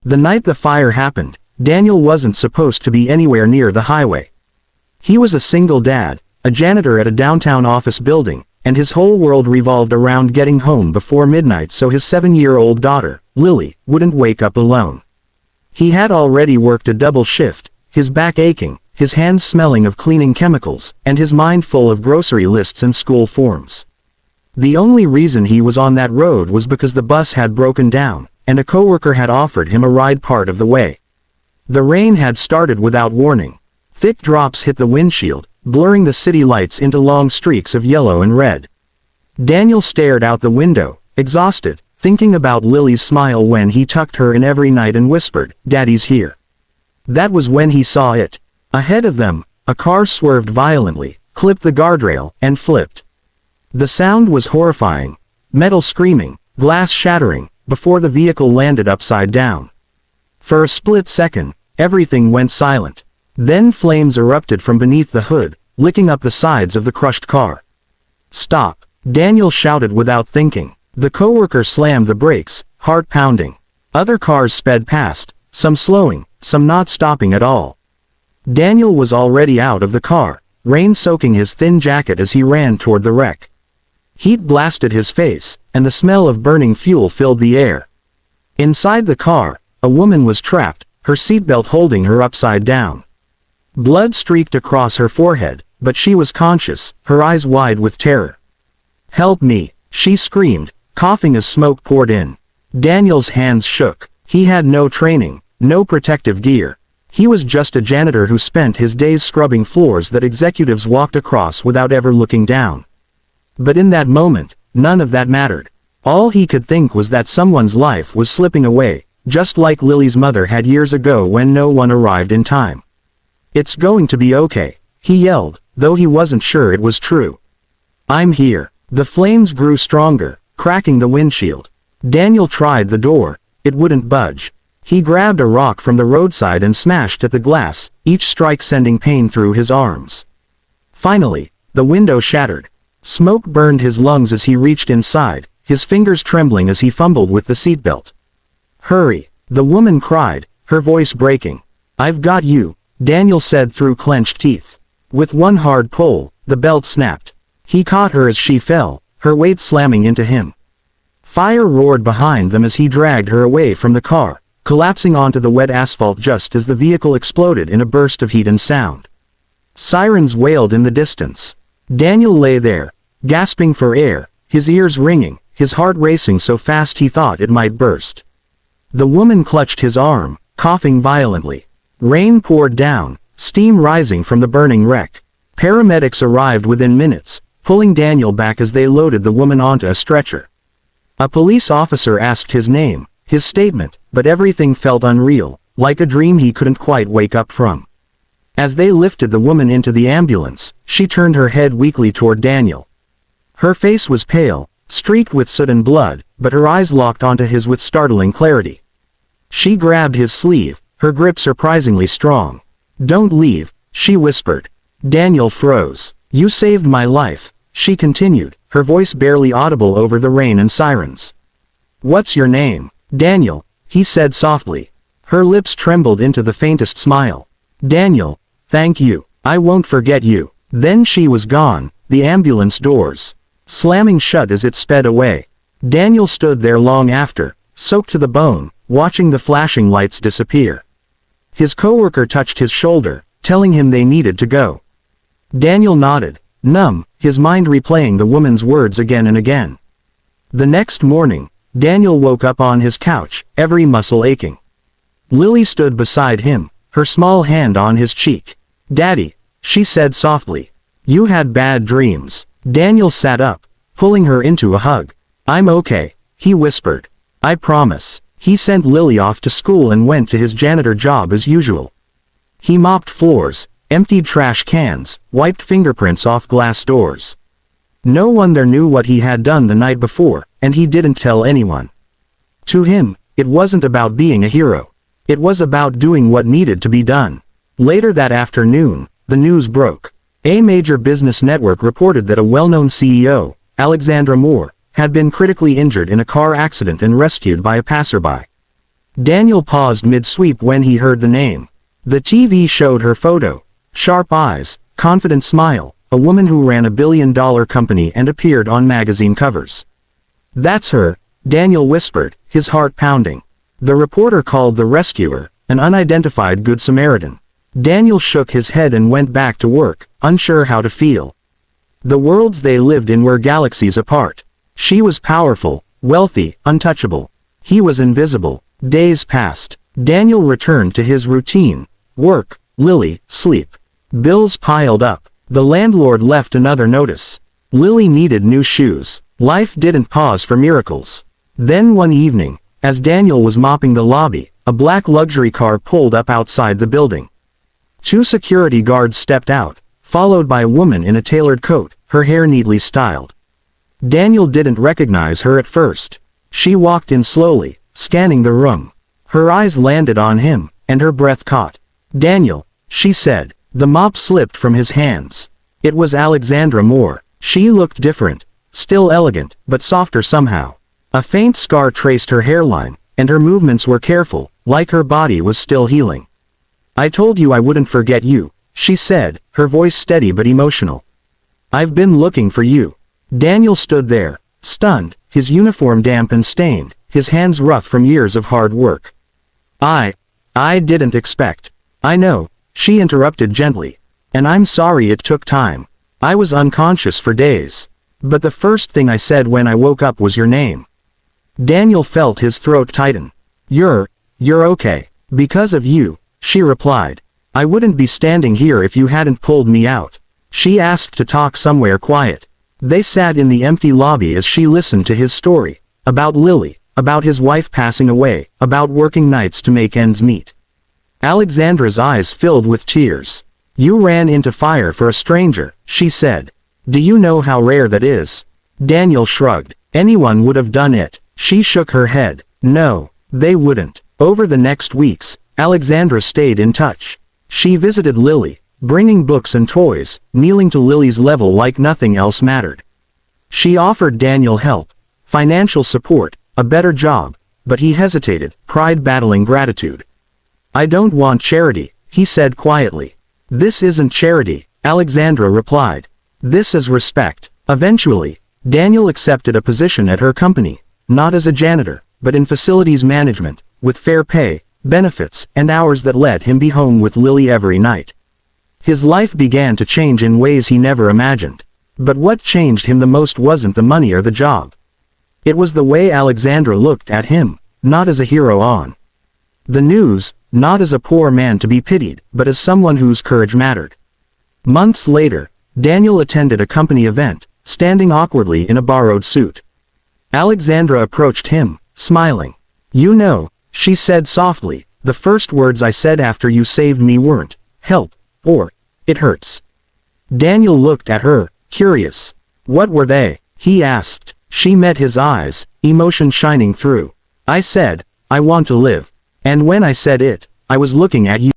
The night the fire happened, Daniel wasn't supposed to be anywhere near the highway. He was a single dad, a janitor at a downtown office building, and his whole world revolved around getting home before midnight so his 7-year-old daughter, Lily, wouldn't wake up alone. He had already worked a double shift, his back aching, his hands smelling of cleaning chemicals, and his mind full of grocery lists and school forms. The only reason he was on that road was because the bus had broken down, and a coworker had offered him a ride part of the way. The rain had started without warning. Thick drops hit the windshield, blurring the city lights into long streaks of yellow and red. Daniel stared out the window, exhausted, thinking about Lily's smile when he tucked her in every night and whispered, "Daddy's here." That was when he saw it. Ahead of them, a car swerved violently, clipped the guardrail, and flipped. The sound was horrifying. Metal screaming, glass shattering, before the vehicle landed upside down. For a split second, everything went silent. Then flames erupted from beneath the hood, licking up the sides of the crushed car. "Stop!" Daniel shouted without thinking. The coworker slammed the brakes, heart pounding. Other cars sped past, some slowing, some not stopping at all. Daniel was already out of the car, rain soaking his thin jacket as he ran toward the wreck. Heat blasted his face, and the smell of burning fuel filled the air. Inside the car, a woman was trapped, her seatbelt holding her upside down. Blood streaked across her forehead, but she was conscious, her eyes wide with terror. "Help me," she screamed, coughing as smoke poured in. Daniel's hands shook. He had no training, no protective gear. He was just a janitor who spent his days scrubbing floors that executives walked across without ever looking down. But in that moment, none of that mattered. All he could think was that someone's life was slipping away, just like Lily's mother had years ago when no one arrived in time. "It's going to be okay," he yelled, though he wasn't sure it was true. "I'm here." The flames grew stronger, cracking the windshield. Daniel tried the door. It wouldn't budge. He grabbed a rock from the roadside and smashed at the glass, each strike sending pain through his arms. Finally, the window shattered. Smoke burned his lungs as he reached inside, his fingers trembling as he fumbled with the seatbelt. "Hurry!" the woman cried, her voice breaking. "I've got you," Daniel said through clenched teeth. With one hard pull, the belt snapped. He caught her as she fell, her weight slamming into him. Fire roared behind them as he dragged her away from the car, collapsing onto the wet asphalt just as the vehicle exploded in a burst of heat and sound. Sirens wailed in the distance. Daniel lay there, gasping for air, his ears ringing, his heart racing so fast he thought it might burst. The woman clutched his arm, coughing violently. Rain poured down, steam rising from the burning wreck. Paramedics arrived within minutes, pulling Daniel back as they loaded the woman onto a stretcher. A police officer asked his name, his statement, but everything felt unreal, like a dream he couldn't quite wake up from. As they lifted the woman into the ambulance, she turned her head weakly toward Daniel. Her face was pale, streaked with soot and blood, but her eyes locked onto his with startling clarity. She grabbed his sleeve, her grip surprisingly strong. "Don't leave," she whispered. Daniel froze. "You saved my life," she continued, her voice barely audible over the rain and sirens. "What's your name?" "Daniel," he said softly. Her lips trembled into the faintest smile. "Daniel, thank you. I won't forget you." Then she was gone, the ambulance doors slamming shut as it sped away. Daniel stood there long after, soaked to the bone, watching the flashing lights disappear. His coworker touched his shoulder, telling him they needed to go. Daniel nodded, numb, his mind replaying the woman's words again and again. The next morning, Daniel woke up on his couch, every muscle aching. Lily stood beside him, her small hand on his cheek. "Daddy," she said softly. "You had bad dreams." Daniel sat up, pulling her into a hug. "I'm okay," he whispered. "I promise." He sent Lily off to school and went to his janitor job as usual. He mopped floors, emptied trash cans, wiped fingerprints off glass doors. No one there knew what he had done the night before, and he didn't tell anyone. To him, it wasn't about being a hero. It was about doing what needed to be done. Later that afternoon, the news broke. A major business network reported that a well-known CEO, Alexandra Moore, had been critically injured in a car accident and rescued by a passerby. Daniel paused mid-sweep when he heard the name. The TV showed her photo. Sharp eyes, confident smile, a woman who ran a billion-dollar company and appeared on magazine covers. "That's her," Daniel whispered, his heart pounding. The reporter called the rescuer, an unidentified Good Samaritan. Daniel shook his head and went back to work, unsure how to feel. The worlds they lived in were galaxies apart. She was powerful, wealthy, untouchable. He was invisible. Days passed. Daniel returned to his routine. Work, Lily, sleep. Bills piled up. The landlord left another notice. Lily needed new shoes. Life didn't pause for miracles. Then one evening, as Daniel was mopping the lobby, a black luxury car pulled up outside the building. 2 security guards stepped out, followed by a woman in a tailored coat, her hair neatly styled. Daniel didn't recognize her at first. She walked in slowly, scanning the room. Her eyes landed on him, and her breath caught. "Daniel," she said. The mop slipped from his hands. It was Alexandra Moore. She looked different, still elegant, but softer somehow. A faint scar traced her hairline, and her movements were careful, like her body was still healing. "I told you I wouldn't forget you," she said, her voice steady but emotional. "I've been looking for you." Daniel stood there, stunned, his uniform damp and stained, his hands rough from years of hard work. I didn't expect." "I know," she interrupted gently. "And I'm sorry it took time. I was unconscious for days. But the first thing I said when I woke up was your name." Daniel felt his throat tighten. You're okay. Because of you," she replied. "I wouldn't be standing here if you hadn't pulled me out." She asked to talk somewhere quiet. They sat in the empty lobby as she listened to his story. About Lily, about his wife passing away, about working nights to make ends meet. Alexandra's eyes filled with tears. "You ran into fire for a stranger," she said. "Do you know how rare that is?" Daniel shrugged. "Anyone would have done it." She shook her head. "No, they wouldn't." Over the next weeks, Alexandra stayed in touch. She visited Lily, bringing books and toys, kneeling to Lily's level like nothing else mattered. She offered Daniel help, financial support, a better job, but he hesitated, pride battling gratitude. "I don't want charity," he said quietly. "This isn't charity," Alexandra replied. "This is respect." Eventually, Daniel accepted a position at her company, not as a janitor, but in facilities management, with fair pay, benefits, and hours that let him be home with Lily every night. His life began to change in ways he never imagined. But what changed him the most wasn't the money or the job. It was the way Alexandra looked at him, not as a hero on the news, not as a poor man to be pitied, but as someone whose courage mattered. Months later, Daniel attended a company event, standing awkwardly in a borrowed suit. Alexandra approached him, smiling. "You know," she said softly, "the first words I said after you saved me weren't, 'help,' or, 'it hurts.'" Daniel looked at her, curious. "What were they?" he asked. She met his eyes, emotion shining through. "I said, I want to live. And when I said it, I was looking at you."